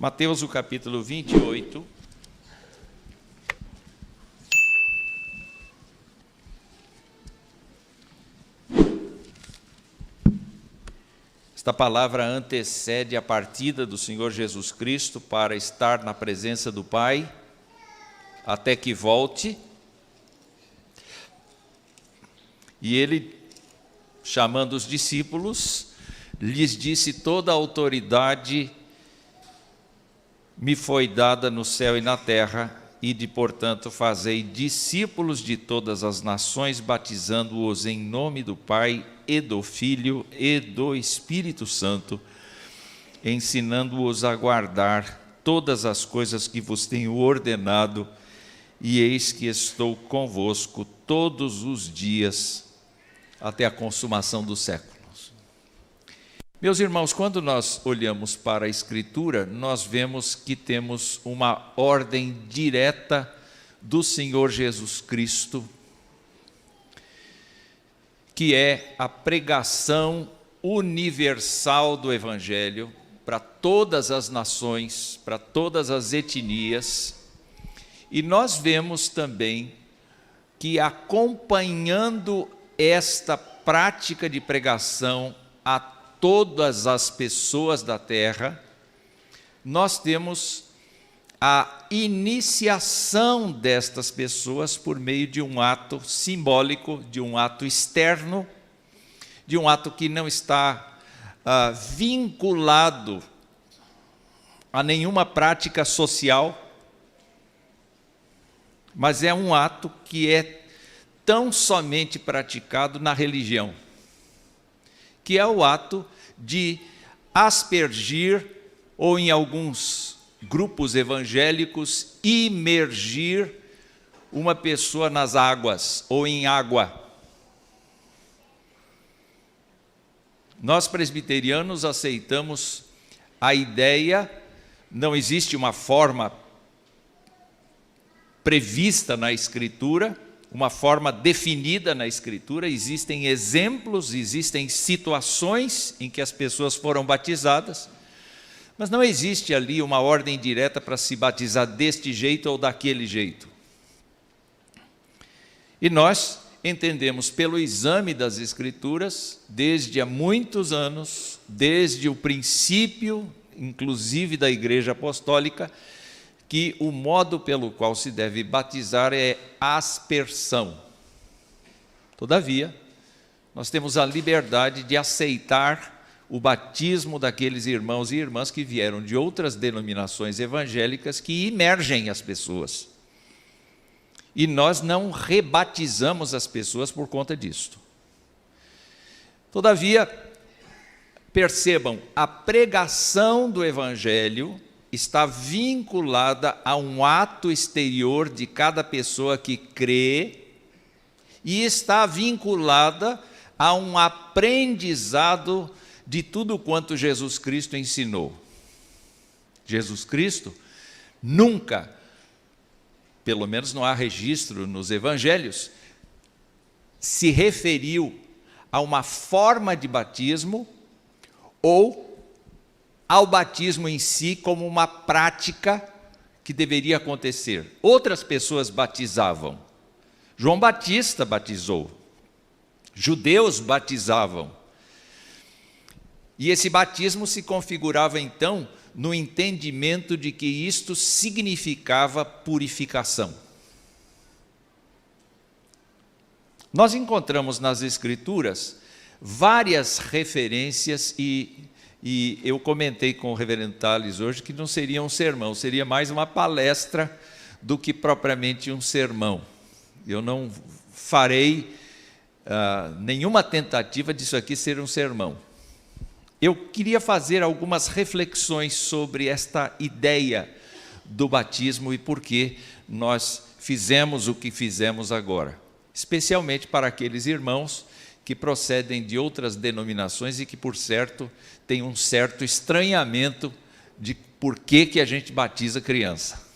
Mateus, o capítulo 28. Esta palavra antecede a partida do Senhor Jesus Cristo para estar na presença do Pai, até que volte. E ele, chamando os discípulos, lhes disse: toda a autoridade me foi dada no céu e na terra, ide, portanto, fazei discípulos de todas as nações, batizando-os em nome do Pai e do Filho e do Espírito Santo, ensinando-os a guardar todas as coisas que vos tenho ordenado, e eis que estou convosco todos os dias, até a consumação dos séculos. Meus irmãos, quando nós olhamos para a Escritura, nós vemos que temos uma ordem direta do Senhor Jesus Cristo, que é a pregação universal do Evangelho para todas as nações, para todas as etnias. E nós vemos também que, acompanhando esta prática de pregação a todas as pessoas da terra, nós temos a iniciação destas pessoas por meio de um ato simbólico, de um ato externo, de um ato que não está vinculado a nenhuma prática social, mas é um ato que é tão somente praticado na religião, que é o ato de aspergir, ou em alguns grupos evangélicos, imergir uma pessoa nas águas ou em água. Nós presbiterianos aceitamos a ideia, não existe uma forma prevista na Escritura, uma forma definida na Escritura, existem exemplos, existem situações em que as pessoas foram batizadas, mas não existe ali uma ordem direta para se batizar deste jeito ou daquele jeito. E nós entendemos pelo exame das Escrituras, desde há muitos anos, desde o princípio, inclusive da Igreja Apostólica, que o modo pelo qual se deve batizar é aspersão. Todavia, nós temos a liberdade de aceitar o batismo daqueles irmãos e irmãs que vieram de outras denominações evangélicas que imergem as pessoas. E nós não rebatizamos as pessoas por conta disto. Todavia, percebam, a pregação do Evangelho está vinculada a um ato exterior de cada pessoa que crê e está vinculada a um aprendizado de tudo quanto Jesus Cristo ensinou. Jesus Cristo nunca, pelo menos não há registro nos evangelhos, se referiu a uma forma de batismo ou ao batismo em si como uma prática que deveria acontecer. Outras pessoas batizavam. João Batista batizou. Judeus batizavam. E esse batismo se configurava então no entendimento de que isto significava purificação. Nós encontramos nas Escrituras várias referências e eu comentei com o reverendo Tales hoje que não seria um sermão, seria mais uma palestra do que propriamente um sermão. Eu não farei nenhuma tentativa disso aqui ser um sermão. Eu queria fazer algumas reflexões sobre esta ideia do batismo e por que nós fizemos o que fizemos agora, especialmente para aqueles irmãos que procedem de outras denominações e que, por certo, têm um certo estranhamento de por que a gente batiza criança.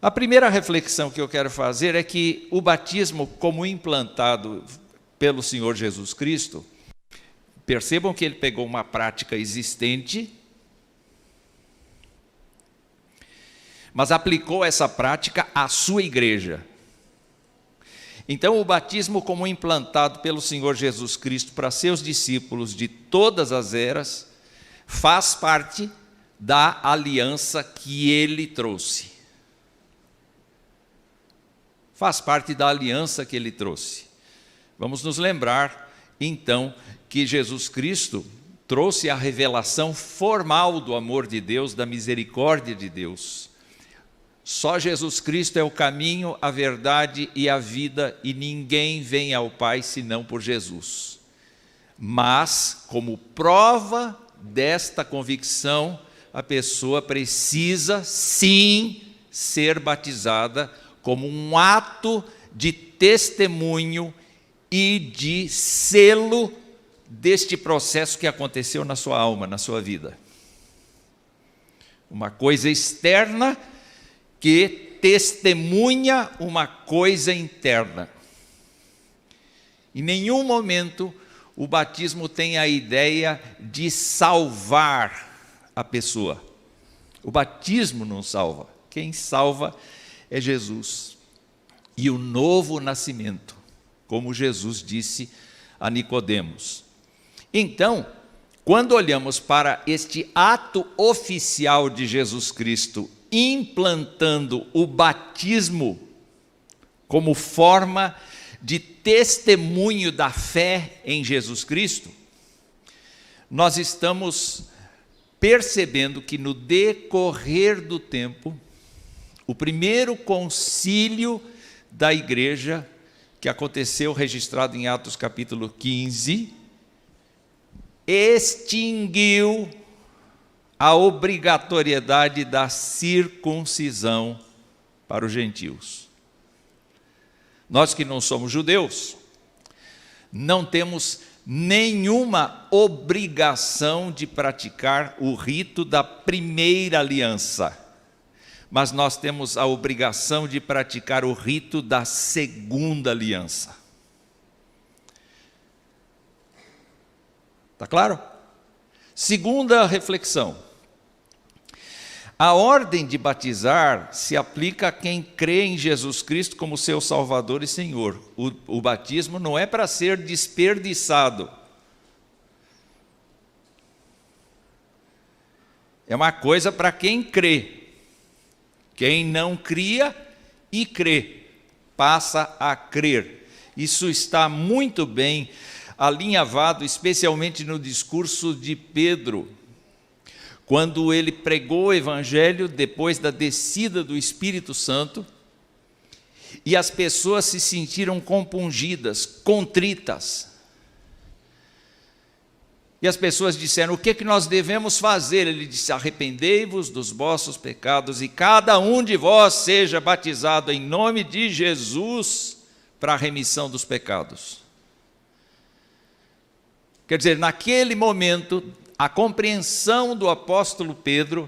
A primeira reflexão que eu quero fazer é que o batismo, como implantado pelo Senhor Jesus Cristo, percebam que ele pegou uma prática existente mas aplicou essa prática à sua igreja. Então, o batismo, como implantado pelo Senhor Jesus Cristo para seus discípulos de todas as eras, faz parte da aliança que ele trouxe. Faz parte da aliança que ele trouxe. Vamos nos lembrar, então, que Jesus Cristo trouxe a revelação formal do amor de Deus, da misericórdia de Deus. Só Jesus Cristo é o caminho, a verdade e a vida, e ninguém vem ao Pai senão por Jesus. Mas, como prova desta convicção, a pessoa precisa, sim, ser batizada como um ato de testemunho e de selo deste processo que aconteceu na sua alma, na sua vida. Uma coisa externa que testemunha uma coisa interna. Em nenhum momento o batismo tem a ideia de salvar a pessoa. O batismo não salva. Quem salva é Jesus. E o novo nascimento, como Jesus disse a Nicodemos. Então, quando olhamos para este ato oficial de Jesus Cristo, implantando o batismo como forma de testemunho da fé em Jesus Cristo, nós estamos percebendo que no decorrer do tempo, o primeiro concílio da igreja, que aconteceu, registrado em Atos capítulo 15, extinguiu a obrigatoriedade da circuncisão para os gentios. Nós que não somos judeus, não temos nenhuma obrigação de praticar o rito da primeira aliança, mas nós temos a obrigação de praticar o rito da segunda aliança. Está claro? Segunda reflexão. A ordem de batizar se aplica a quem crê em Jesus Cristo como seu Salvador e Senhor. O batismo não é para ser desperdiçado. É uma coisa para quem crê. Quem não cria e crê, passa a crer. Isso está muito bem alinhavado, especialmente no discurso de Pedro, quando ele pregou o Evangelho depois da descida do Espírito Santo, e as pessoas se sentiram compungidas, contritas. E as pessoas disseram: o que nós devemos fazer? Ele disse: arrependei-vos dos vossos pecados e cada um de vós seja batizado em nome de Jesus para a remissão dos pecados. Quer dizer, naquele momento, a compreensão do apóstolo Pedro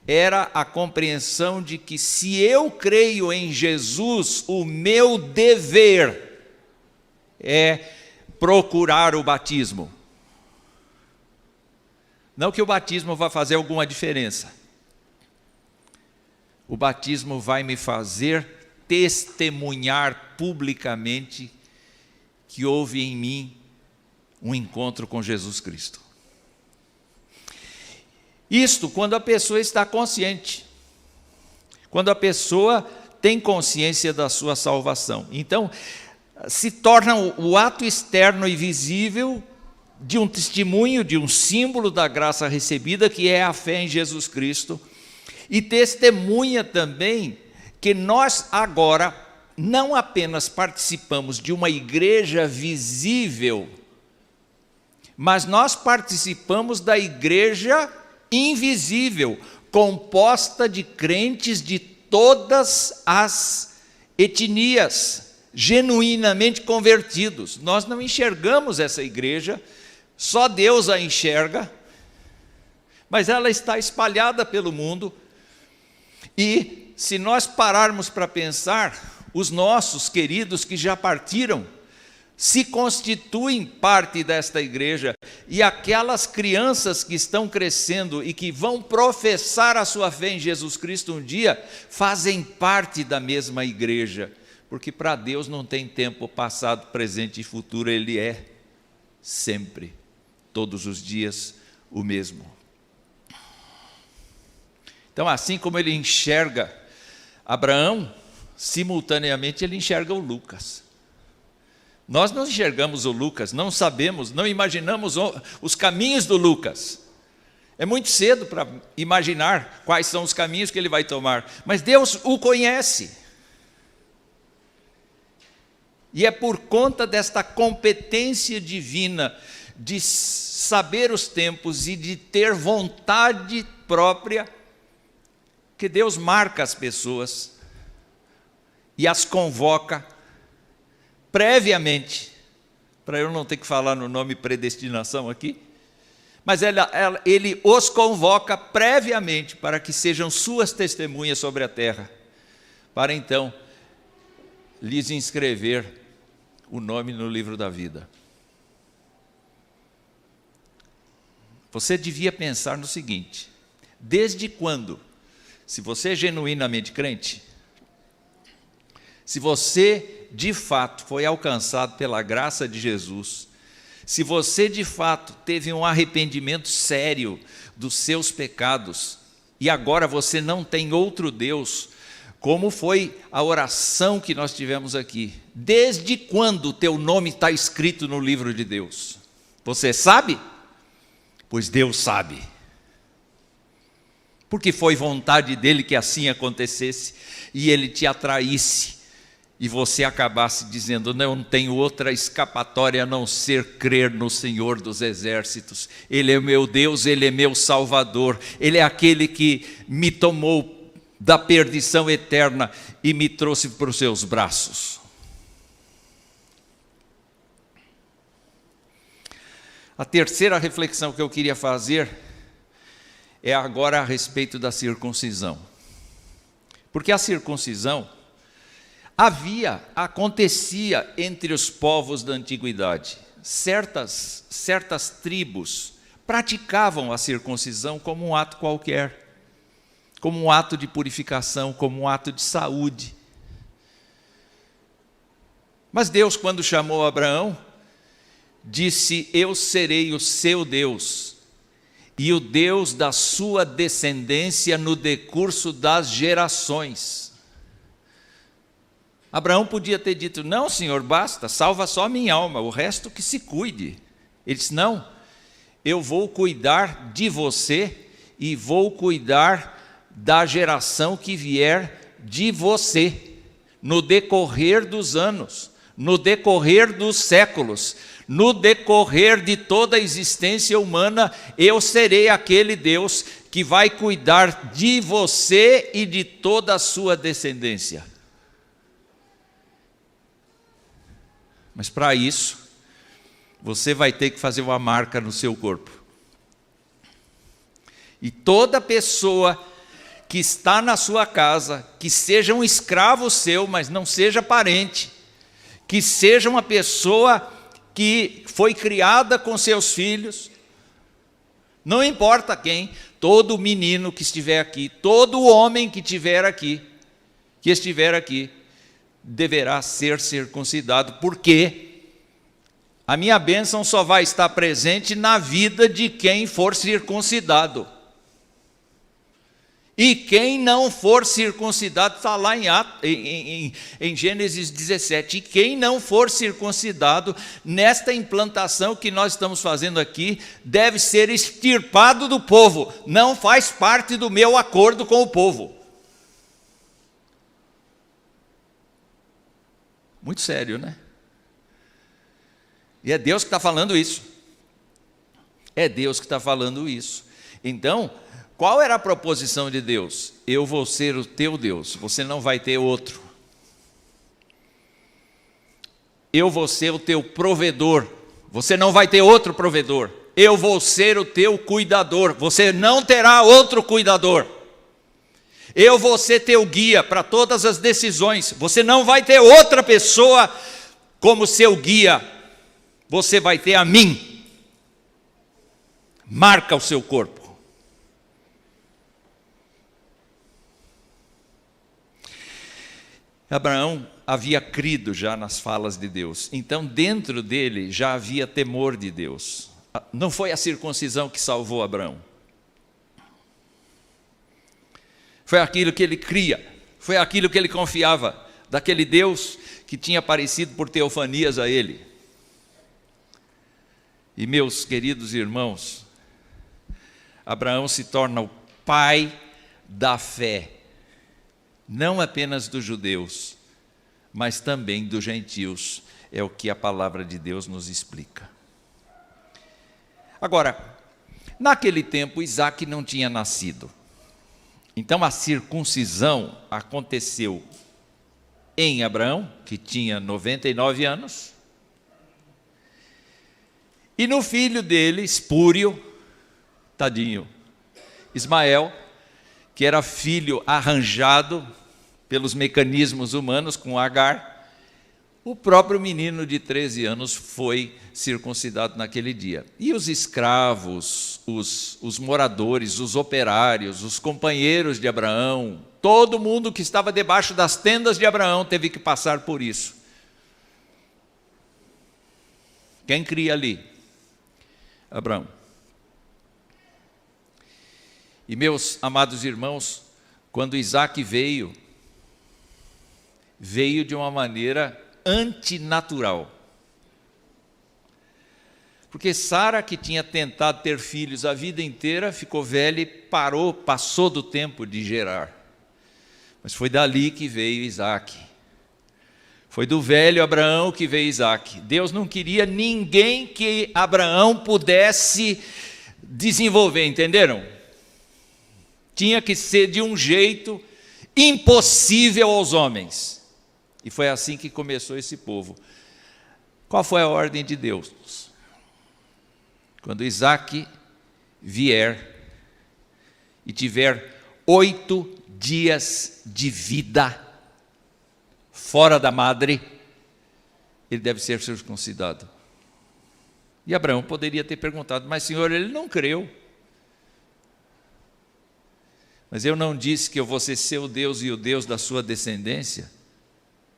era a compreensão de que se eu creio em Jesus, o meu dever é procurar o batismo. Não que o batismo vá fazer alguma diferença. O batismo vai me fazer testemunhar publicamente que houve em mim um encontro com Jesus Cristo. Isto quando a pessoa está consciente, quando a pessoa tem consciência da sua salvação. Então, se torna o ato externo e visível de um testemunho, de um símbolo da graça recebida, que é a fé em Jesus Cristo, e testemunha também que nós agora não apenas participamos de uma igreja visível, mas nós participamos da igreja invisível, composta de crentes de todas as etnias, genuinamente convertidos. Nós não enxergamos essa igreja, só Deus a enxerga, mas ela está espalhada pelo mundo. E se nós pararmos para pensar, os nossos queridos que já partiram, se constituem parte desta igreja, e aquelas crianças que estão crescendo e que vão professar a sua fé em Jesus Cristo um dia, fazem parte da mesma igreja, porque para Deus não tem tempo passado, presente e futuro, Ele é sempre, todos os dias, o mesmo. Então, assim como Ele enxerga Abraão, simultaneamente Ele enxerga o Lucas. Nós não enxergamos o Lucas, não sabemos, não imaginamos os caminhos do Lucas. É muito cedo para imaginar quais são os caminhos que ele vai tomar, mas Deus o conhece. E é por conta desta competência divina de saber os tempos e de ter vontade própria que Deus marca as pessoas e as convoca previamente, para eu não ter que falar no nome predestinação aqui, mas ele os convoca previamente para que sejam suas testemunhas sobre a terra, para então lhes inscrever o nome no livro da vida. Você devia pensar no seguinte: desde quando, se você é genuinamente crente, se você de fato foi alcançado pela graça de Jesus, se você de fato teve um arrependimento sério dos seus pecados, e agora você não tem outro Deus, como foi a oração que nós tivemos aqui, desde quando o teu nome está escrito no livro de Deus? Você sabe? Pois Deus sabe. Porque foi vontade dele que assim acontecesse, e ele te atraísse, e você acabasse dizendo: não tenho outra escapatória a não ser crer no Senhor dos Exércitos. Ele é meu Deus, Ele é meu Salvador, Ele é aquele que me tomou da perdição eterna e me trouxe para os seus braços. A terceira reflexão que eu queria fazer é agora a respeito da circuncisão. Porque a circuncisão acontecia entre os povos da antiguidade. Certas tribos praticavam a circuncisão como um ato qualquer, como um ato de purificação, como um ato de saúde. Mas Deus, quando chamou Abraão, disse: eu serei o seu Deus, e o Deus da sua descendência no decurso das gerações. Abraão podia ter dito: não, Senhor, basta, salva só minha alma, o resto que se cuide. Ele disse: não, eu vou cuidar de você e vou cuidar da geração que vier de você, no decorrer dos anos, no decorrer dos séculos, no decorrer de toda a existência humana. Eu serei aquele Deus que vai cuidar de você e de toda a sua descendência. Mas para isso, você vai ter que fazer uma marca no seu corpo. E toda pessoa que está na sua casa, que seja um escravo seu, mas não seja parente, que seja uma pessoa que foi criada com seus filhos, não importa quem, todo menino que estiver aqui, todo homem que estiver aqui, deverá ser circuncidado, porque a minha bênção só vai estar presente na vida de quem for circuncidado. E quem não for circuncidado, está lá em Gênesis 17, e quem não for circuncidado, nesta implantação que nós estamos fazendo aqui, deve ser extirpado do povo, não faz parte do meu acordo com o povo. Muito sério, né? E é Deus que está falando isso. É Deus que está falando isso. Então, qual era a proposição de Deus? Eu vou ser o teu Deus, você não vai ter outro. Eu vou ser o teu provedor, você não vai ter outro provedor. Eu vou ser o teu cuidador, você não terá outro cuidador. Eu vou ser teu guia para todas as decisões, você não vai ter outra pessoa como seu guia, você vai ter a mim. Marca o seu corpo. Abraão havia crido já nas falas de Deus, então dentro dele já havia temor de Deus. Não foi a circuncisão que salvou Abraão. Foi aquilo que ele cria, foi aquilo que ele confiava, daquele Deus que tinha aparecido por teofanias a ele. E meus queridos irmãos, Abraão se torna o pai da fé, não apenas dos judeus, mas também dos gentios, é o que a palavra de Deus nos explica. Agora, naquele tempo Isaque não tinha nascido, então a circuncisão aconteceu em Abraão, que tinha 99 anos, e no filho dele, espúrio, tadinho, Ismael, que era filho arranjado pelos mecanismos humanos com Agar, o próprio menino de 13 anos foi circuncidado naquele dia. E os escravos, os moradores, os operários, os companheiros de Abraão, todo mundo que estava debaixo das tendas de Abraão teve que passar por isso. Quem cria ali? Abraão. E meus amados irmãos, quando Isaque veio de uma maneira antinatural. Porque Sara, que tinha tentado ter filhos a vida inteira, ficou velha e passou do tempo de gerar. Mas foi dali que veio Isaque. Foi do velho Abraão que veio Isaque. Deus não queria ninguém que Abraão pudesse desenvolver, entenderam? Tinha que ser de um jeito impossível aos homens. E foi assim que começou esse povo. Qual foi a ordem de Deus? Quando Isaque vier e tiver 8 dias de vida fora da madre, ele deve ser circuncidado. E Abraão poderia ter perguntado, mas Senhor, ele não creu. Mas eu não disse que eu vou ser seu Deus e o Deus da sua descendência?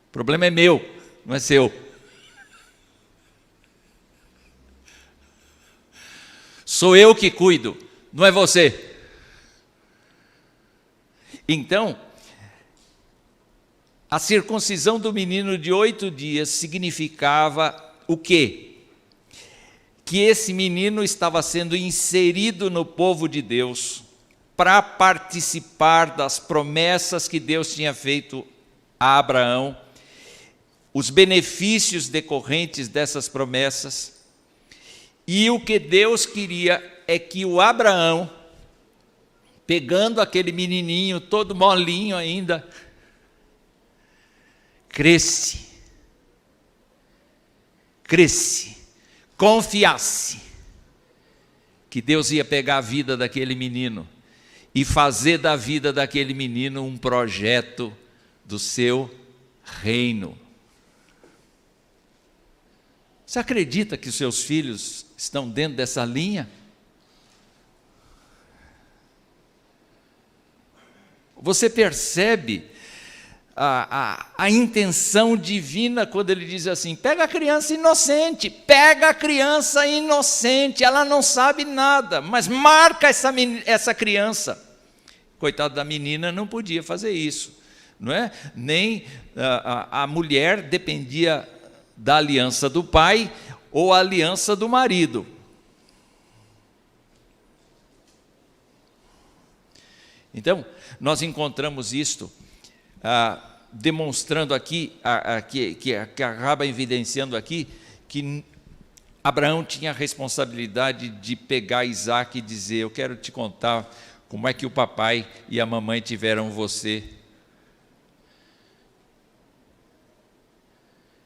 O problema é meu, não é seu. Sou eu que cuido, não é você. Então, a circuncisão do menino de 8 dias significava o quê? Que esse menino estava sendo inserido no povo de Deus para participar das promessas que Deus tinha feito a Abraão, os benefícios decorrentes dessas promessas. E o que Deus queria é que o Abraão, pegando aquele menininho todo molinho ainda, cresce, confiasse que Deus ia pegar a vida daquele menino e fazer da vida daquele menino um projeto do seu reino. Você acredita que os seus filhos estão dentro dessa linha? Você percebe a intenção divina quando ele diz assim, pega a criança inocente, ela não sabe nada, mas marca essa criança. Coitada da menina, não podia fazer isso, não é? Nem a mulher dependia da aliança do pai ou a aliança do marido. Então, nós encontramos isto demonstrando aqui, que acaba evidenciando aqui, que Abraão tinha a responsabilidade de pegar Isaque e dizer, eu quero te contar como é que o papai e a mamãe tiveram você.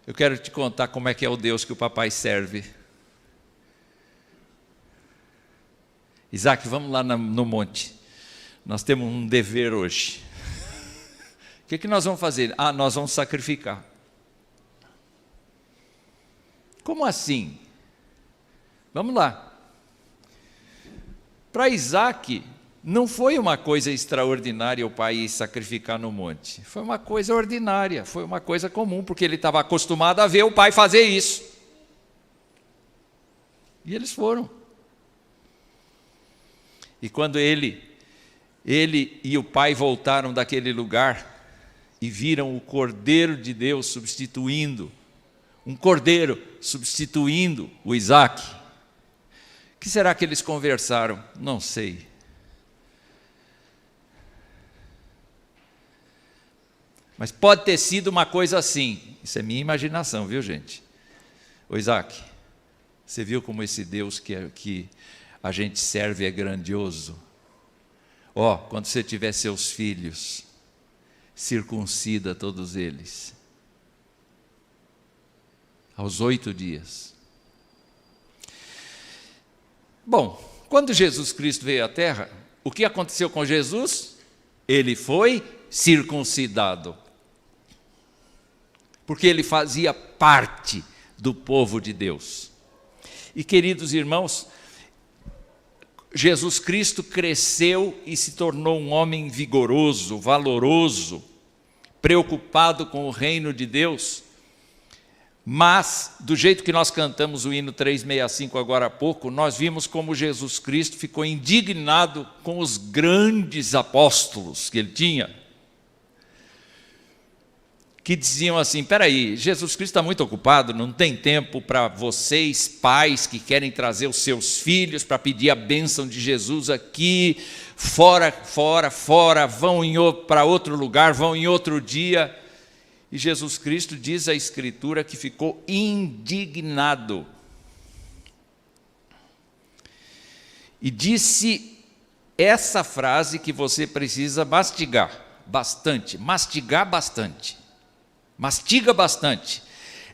Eu quero te contar como é que é o Deus que o papai serve. Isaque, vamos lá no monte. Nós temos um dever hoje. O que nós vamos fazer? Nós vamos sacrificar. Como assim? Vamos lá. Para Isaac, não foi uma coisa extraordinária o pai ir sacrificar no monte. Foi uma coisa ordinária, foi uma coisa comum, porque ele estava acostumado a ver o pai fazer isso. E eles foram. E quando ele e o pai voltaram daquele lugar e viram o Cordeiro de Deus substituindo, um cordeiro substituindo o Isaac, o que será que eles conversaram? Não sei. Mas pode ter sido uma coisa assim. Isso é minha imaginação, viu, gente? Ô Isaac, você viu como esse Deus que a gente serve é grandioso? Ó, quando você tiver seus filhos, circuncida todos eles. Aos 8 dias. Bom, quando Jesus Cristo veio à Terra, o que aconteceu com Jesus? Ele foi circuncidado. Porque ele fazia parte do povo de Deus. E queridos irmãos, Jesus Cristo cresceu e se tornou um homem vigoroso, valoroso, preocupado com o reino de Deus. Mas, do jeito que nós cantamos o hino 365 agora há pouco, nós vimos como Jesus Cristo ficou indignado com os grandes apóstolos que ele tinha, que diziam assim: peraí, Jesus Cristo está muito ocupado, não tem tempo para vocês, pais que querem trazer os seus filhos para pedir a bênção de Jesus aqui, fora, vão para outro lugar, vão em outro dia. E Jesus Cristo, diz a Escritura, que ficou indignado. E disse essa frase que você precisa mastigar bastante. Mastiga bastante.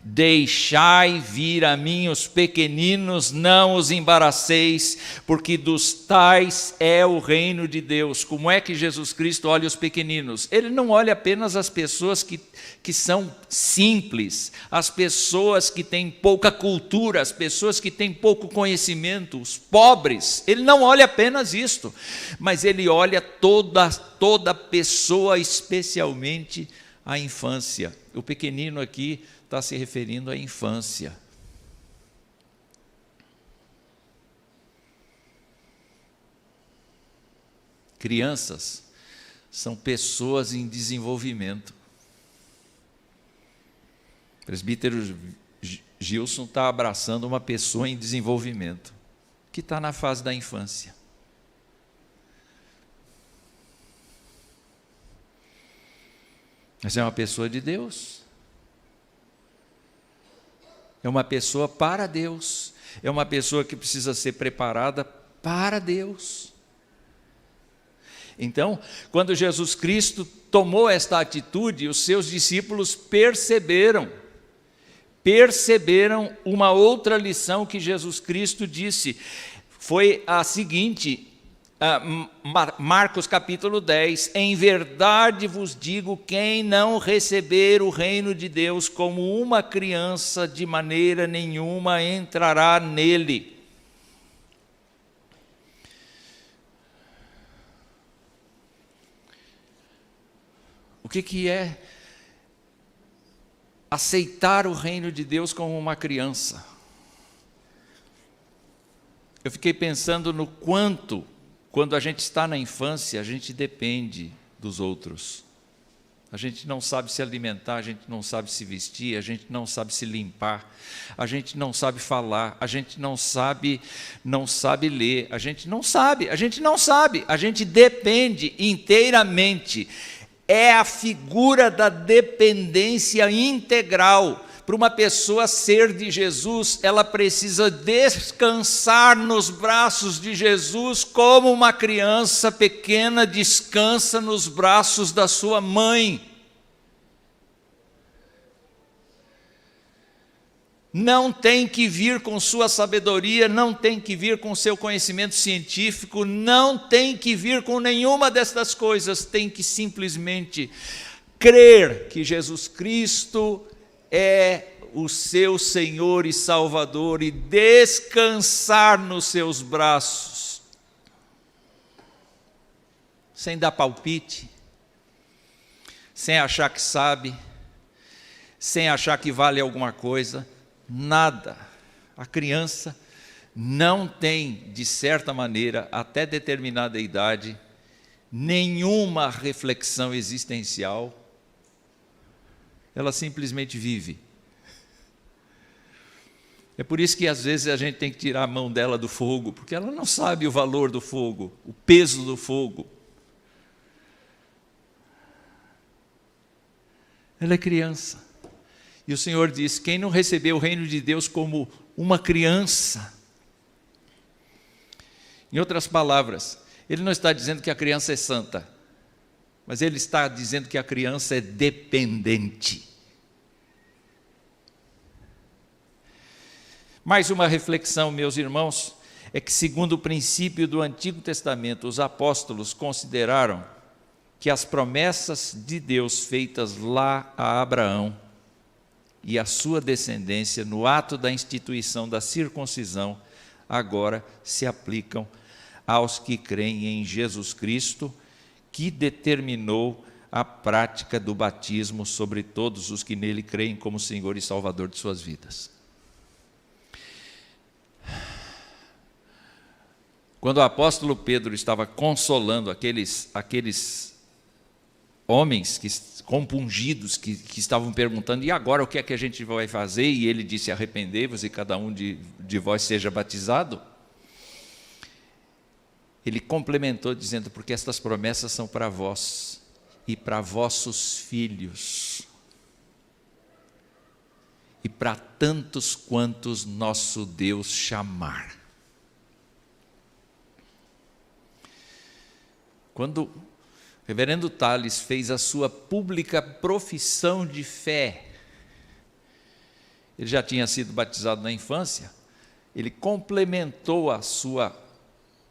Deixai vir a mim os pequeninos, não os embaraceis, porque dos tais é o reino de Deus. Como é que Jesus Cristo olha os pequeninos? Ele não olha apenas as pessoas que são simples, as pessoas que têm pouca cultura, as pessoas que têm pouco conhecimento, os pobres. Ele não olha apenas isto, mas ele olha toda pessoa, especialmente a infância. O pequenino aqui está se referindo à infância. Crianças são pessoas em desenvolvimento. O presbítero Gilson está abraçando uma pessoa em desenvolvimento, que está na fase da infância. Mas é uma pessoa de Deus. É uma pessoa para Deus. É uma pessoa que precisa ser preparada para Deus. Então, quando Jesus Cristo tomou esta atitude, os seus discípulos perceberam uma outra lição que Jesus Cristo disse. Foi a seguinte: Marcos capítulo 10, em verdade vos digo, quem não receber o reino de Deus como uma criança, de maneira nenhuma entrará nele. O que é aceitar o reino de Deus como uma criança? Eu fiquei pensando no quanto, quando a gente está na infância, a gente depende dos outros. A gente não sabe se alimentar, a gente não sabe se vestir, a gente não sabe se limpar, a gente não sabe falar, a gente não sabe ler, a gente depende inteiramente. É a figura da dependência integral. Para uma pessoa ser de Jesus, ela precisa descansar nos braços de Jesus, como uma criança pequena descansa nos braços da sua mãe. Não tem que vir com sua sabedoria, não tem que vir com seu conhecimento científico, não tem que vir com nenhuma dessas coisas, tem que simplesmente crer que Jesus Cristo é o seu Senhor e Salvador e descansar nos seus braços, sem dar palpite, sem achar que sabe, sem achar que vale alguma coisa, nada. A criança não tem, de certa maneira, até determinada idade, nenhuma reflexão existencial. Ela simplesmente vive. É por isso que às vezes a gente tem que tirar a mão dela do fogo, porque ela não sabe o valor do fogo, o peso do fogo. Ela é criança. E o Senhor diz: quem não recebeu o reino de Deus como uma criança. Em outras palavras, Ele não está dizendo que a criança é santa, mas Ele está dizendo que a criança é dependente. Mais uma reflexão, meus irmãos, é que, segundo o princípio do Antigo Testamento, os apóstolos consideraram que as promessas de Deus feitas lá a Abraão e a sua descendência no ato da instituição da circuncisão agora se aplicam aos que creem em Jesus Cristo, que determinou a prática do batismo sobre todos os que nele creem como Senhor e Salvador de suas vidas. Quando o apóstolo Pedro estava consolando aqueles homens compungidos que estavam perguntando: e agora o que é que a gente vai fazer? E ele disse: arrependei-vos e cada um de vós seja batizado. Ele complementou dizendo: porque estas promessas são para vós e para vossos filhos e para tantos quantos nosso Deus chamar. Quando o reverendo Tales fez a sua pública profissão de fé, ele já tinha sido batizado na infância, ele complementou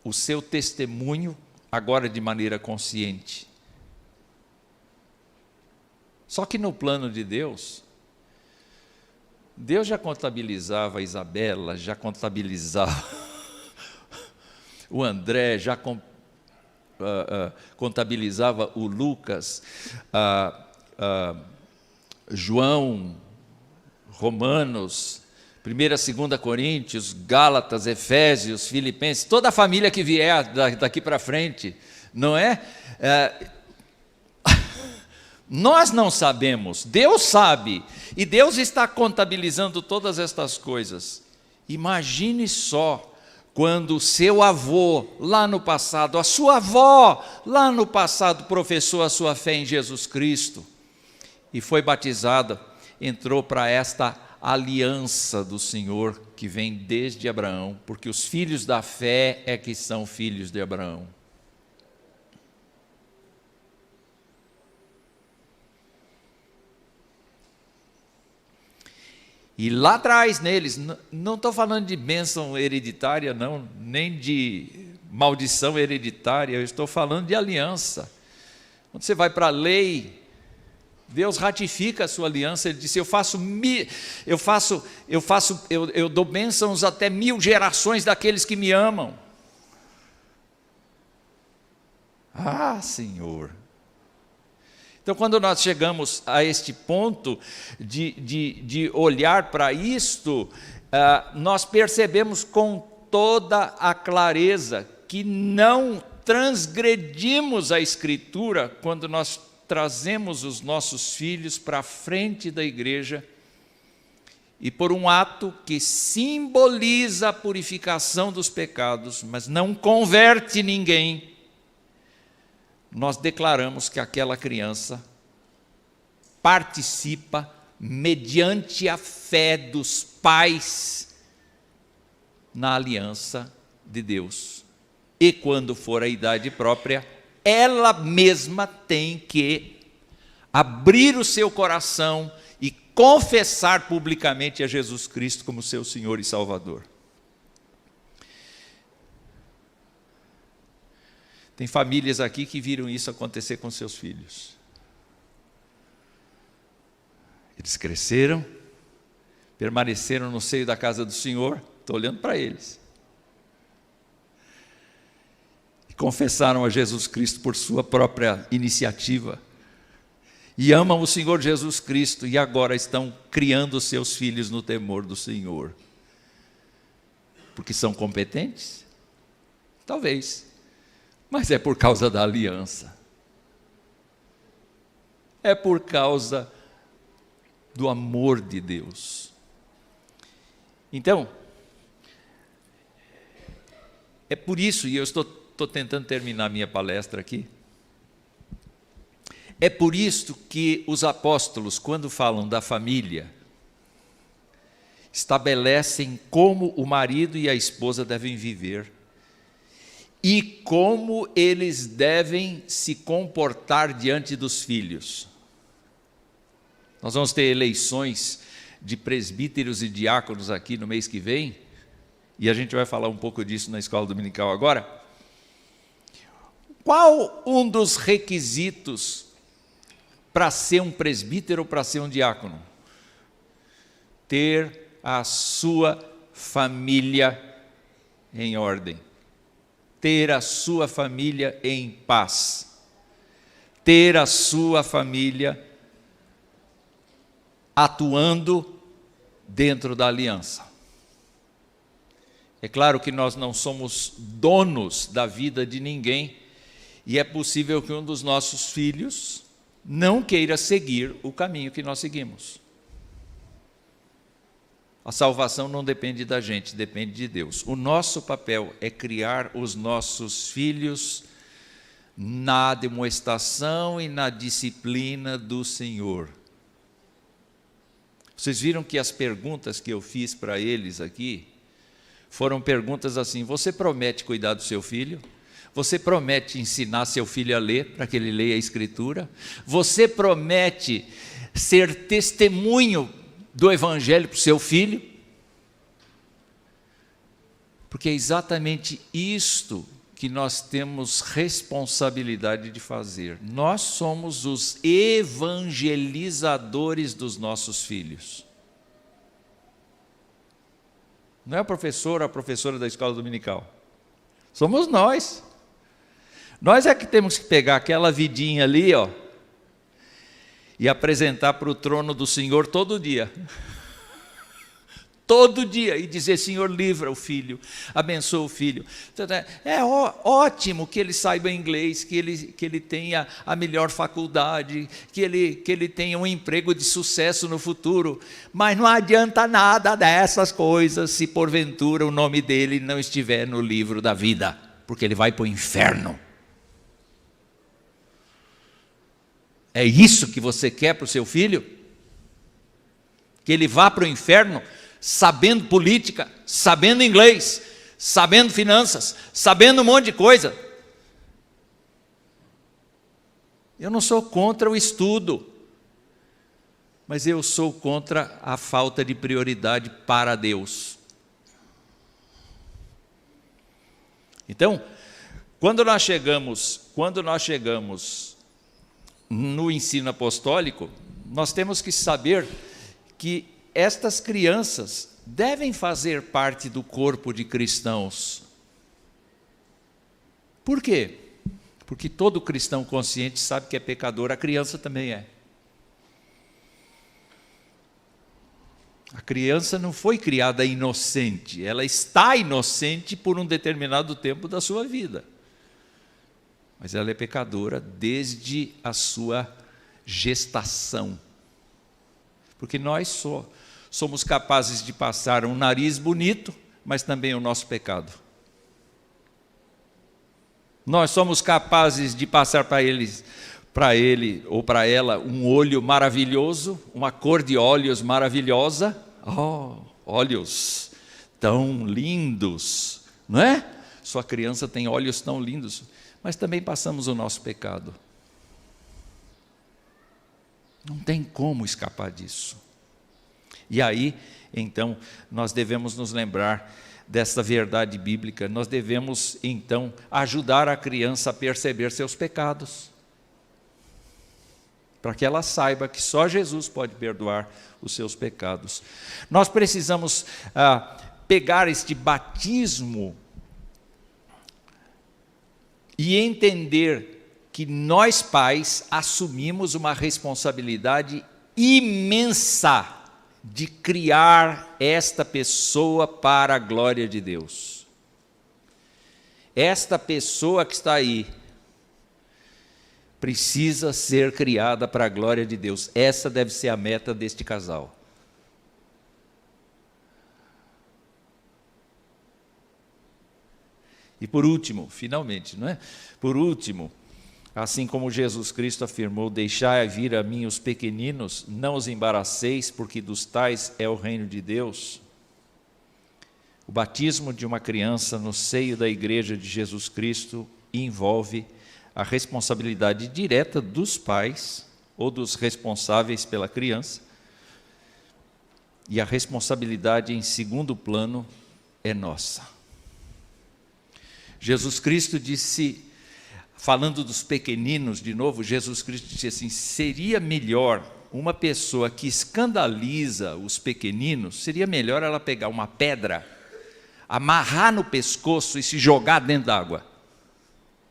o seu testemunho, agora de maneira consciente. Só que no plano de Deus, Deus já contabilizava a Isabela, já contabilizava o André, já contabilizava o Lucas, João, Romanos, 1ª, 2ª Coríntios, Gálatas, Efésios, Filipenses, toda a família que vier daqui para frente, não é? Nós não sabemos, Deus sabe, e Deus está contabilizando todas estas coisas. Imagine só, quando o seu avô, lá no passado, a sua avó, lá no passado, professou a sua fé em Jesus Cristo e foi batizada, entrou para esta aliança do Senhor que vem desde Abraão, porque os filhos da fé é que são filhos de Abraão. E lá atrás neles, não estou falando de bênção hereditária não, nem de maldição hereditária, eu estou falando de aliança. Quando você vai para a lei, Deus ratifica a sua aliança. Ele disse: eu dou bênçãos até 1000 gerações daqueles que me amam. Ah, Senhor! Então, quando nós chegamos a este ponto de olhar para isto, nós percebemos com toda a clareza que não transgredimos a Escritura quando nós trazemos os nossos filhos para a frente da igreja e por um ato que simboliza a purificação dos pecados, mas não converte ninguém, nós declaramos que aquela criança participa mediante a fé dos pais na aliança de Deus. E quando for a idade própria, ela mesma tem que abrir o seu coração e confessar publicamente a Jesus Cristo como seu Senhor e Salvador. Tem famílias aqui que viram isso acontecer com seus filhos. Eles cresceram, permaneceram no seio da casa do Senhor, estou olhando para eles, e confessaram a Jesus Cristo por sua própria iniciativa, e amam o Senhor Jesus Cristo, e agora estão criando seus filhos no temor do Senhor. Porque são competentes? Talvez, mas é por causa da aliança. É por causa do amor de Deus. Então, é por isso, e eu estou tentando terminar minha palestra aqui, é por isso que os apóstolos, quando falam da família, estabelecem como o marido e a esposa devem viver e como eles devem se comportar diante dos filhos. Nós vamos ter eleições de presbíteros e diáconos aqui no mês que vem, e a gente vai falar um pouco disso na escola dominical agora. Qual um dos requisitos para ser um presbítero ou para ser um diácono? Ter a sua família em ordem, ter a sua família em paz, ter a sua família atuando dentro da aliança. É claro que nós não somos donos da vida de ninguém, e é possível que um dos nossos filhos não queira seguir o caminho que nós seguimos. A salvação não depende da gente, depende de Deus. O nosso papel é criar os nossos filhos na demonstração e na disciplina do Senhor. Vocês viram que as perguntas que eu fiz para eles aqui foram perguntas assim: você promete cuidar do seu filho? Você promete ensinar seu filho a ler, para que ele leia a Escritura? Você promete ser testemunho do Evangelho para o seu filho? Porque é exatamente isto que nós temos responsabilidade de fazer. Nós somos os evangelizadores dos nossos filhos. Não é o professor ou a professora da escola dominical. Somos nós. Nós é que temos que pegar aquela vidinha ali, ó, e apresentar para o trono do Senhor todo dia. Todo dia, e dizer: Senhor, livra o filho, abençoa o filho. É ótimo que ele saiba inglês, que ele tenha a melhor faculdade, que ele tenha um emprego de sucesso no futuro, mas não adianta nada dessas coisas se porventura o nome dele não estiver no livro da vida, porque ele vai para o inferno. É isso que você quer para o seu filho? Que ele vá para o inferno sabendo política, sabendo inglês, sabendo finanças, sabendo um monte de coisa? Eu não sou contra o estudo, mas eu sou contra a falta de prioridade para Deus. Então, quando nós chegamos no ensino apostólico, nós temos que saber que estas crianças devem fazer parte do corpo de cristãos. Por quê? Porque todo cristão consciente sabe que é pecador, a criança também é. A criança não foi criada inocente, ela está inocente por um determinado tempo da sua vida. Mas ela é pecadora desde a sua gestação. Porque nós somos capazes de passar um nariz bonito, mas também o nosso pecado. Nós somos capazes de passar para ele ou para ela um olho maravilhoso, uma cor de olhos maravilhosa. Oh, olhos tão lindos, não é? Sua criança tem olhos tão lindos, mas também passamos o nosso pecado. Não tem como escapar disso. E aí, então, nós devemos nos lembrar dessa verdade bíblica, nós devemos, então, ajudar a criança a perceber seus pecados. para que ela saiba que só Jesus pode perdoar os seus pecados. Nós precisamos pegar este batismo e entender que nós pais assumimos uma responsabilidade imensa de criar esta pessoa para a glória de Deus. Esta pessoa que está aí precisa ser criada para a glória de Deus. Essa deve ser a meta deste casal. E por último, finalmente, não é? Por último, assim como Jesus Cristo afirmou: deixai vir a mim os pequeninos, não os embaraceis, porque dos tais é o reino de Deus. O batismo de uma criança no seio da igreja de Jesus Cristo envolve a responsabilidade direta dos pais ou dos responsáveis pela criança, e a responsabilidade em segundo plano é nossa. Jesus Cristo disse, falando dos pequeninos de novo, Jesus Cristo disse assim: seria melhor uma pessoa que escandaliza os pequeninos, seria melhor ela pegar uma pedra, amarrar no pescoço e se jogar dentro d'água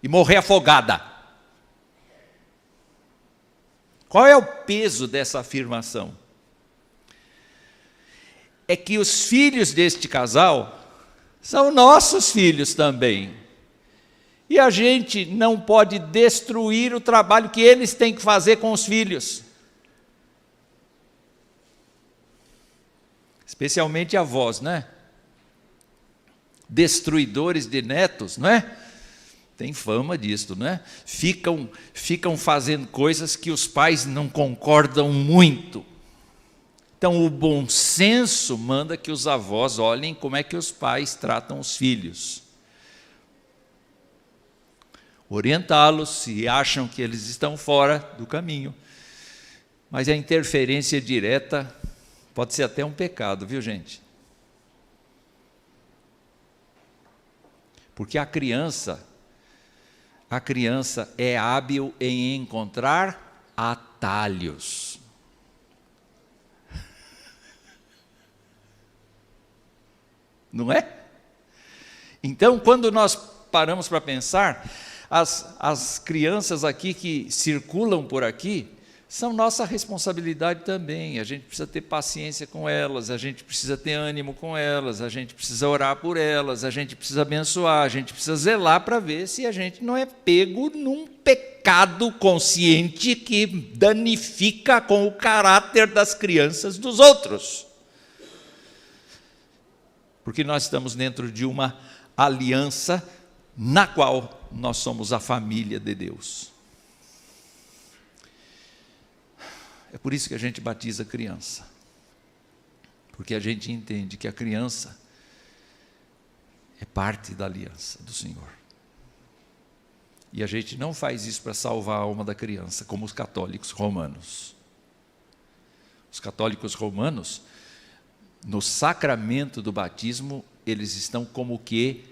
e morrer afogada. Qual é o peso dessa afirmação? É que os filhos deste casal são nossos filhos também. E a gente não pode destruir o trabalho que eles têm que fazer com os filhos. Especialmente avós, né? Destruidores de netos, não é? Tem fama disso, não é? Ficam fazendo coisas que os pais não concordam muito. Então, o bom senso manda que os avós olhem como é que os pais tratam os filhos. Orientá-los se acham que eles estão fora do caminho. Mas a interferência direta pode ser até um pecado, viu, gente? Porque a criança é hábil em encontrar atalhos. Não é? Então, quando nós paramos para pensar, as crianças aqui que circulam por aqui são nossa responsabilidade também. A gente precisa ter paciência com elas, a gente precisa ter ânimo com elas, a gente precisa orar por elas, a gente precisa abençoar, a gente precisa zelar para ver se a gente não é pego num pecado consciente que danifica com o caráter das crianças dos outros. Porque nós estamos dentro de uma aliança na qual nós somos a família de Deus. É por isso que a gente batiza a criança. Porque a gente entende que a criança é parte da aliança do Senhor. E a gente não faz isso para salvar a alma da criança, como os católicos romanos. Os católicos romanos, no sacramento do batismo, eles estão como que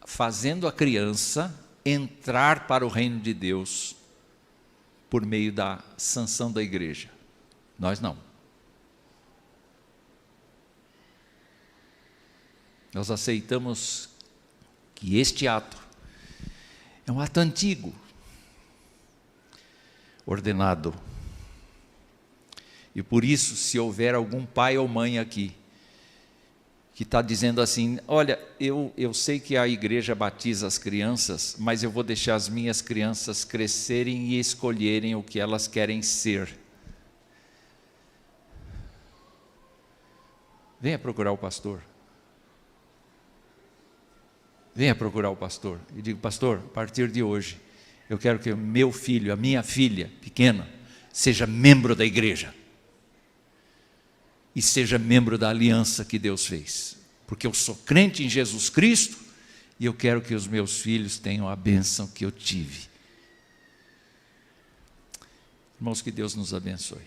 fazendo a criança entrar para o reino de Deus por meio da sanção da igreja. Nós não. Nós aceitamos que este ato é um ato antigo, ordenado. E por isso, se houver algum pai ou mãe aqui que está dizendo assim: olha, eu sei que a igreja batiza as crianças, mas eu vou deixar as minhas crianças crescerem e escolherem o que elas querem ser. Venha procurar o pastor. Venha procurar o pastor e diga: pastor, a partir de hoje, eu quero que o meu filho, a minha filha pequena, seja membro da igreja. E seja membro da aliança que Deus fez. Porque eu sou crente em Jesus Cristo e eu quero que os meus filhos tenham a bênção que eu tive. Irmãos, que Deus nos abençoe.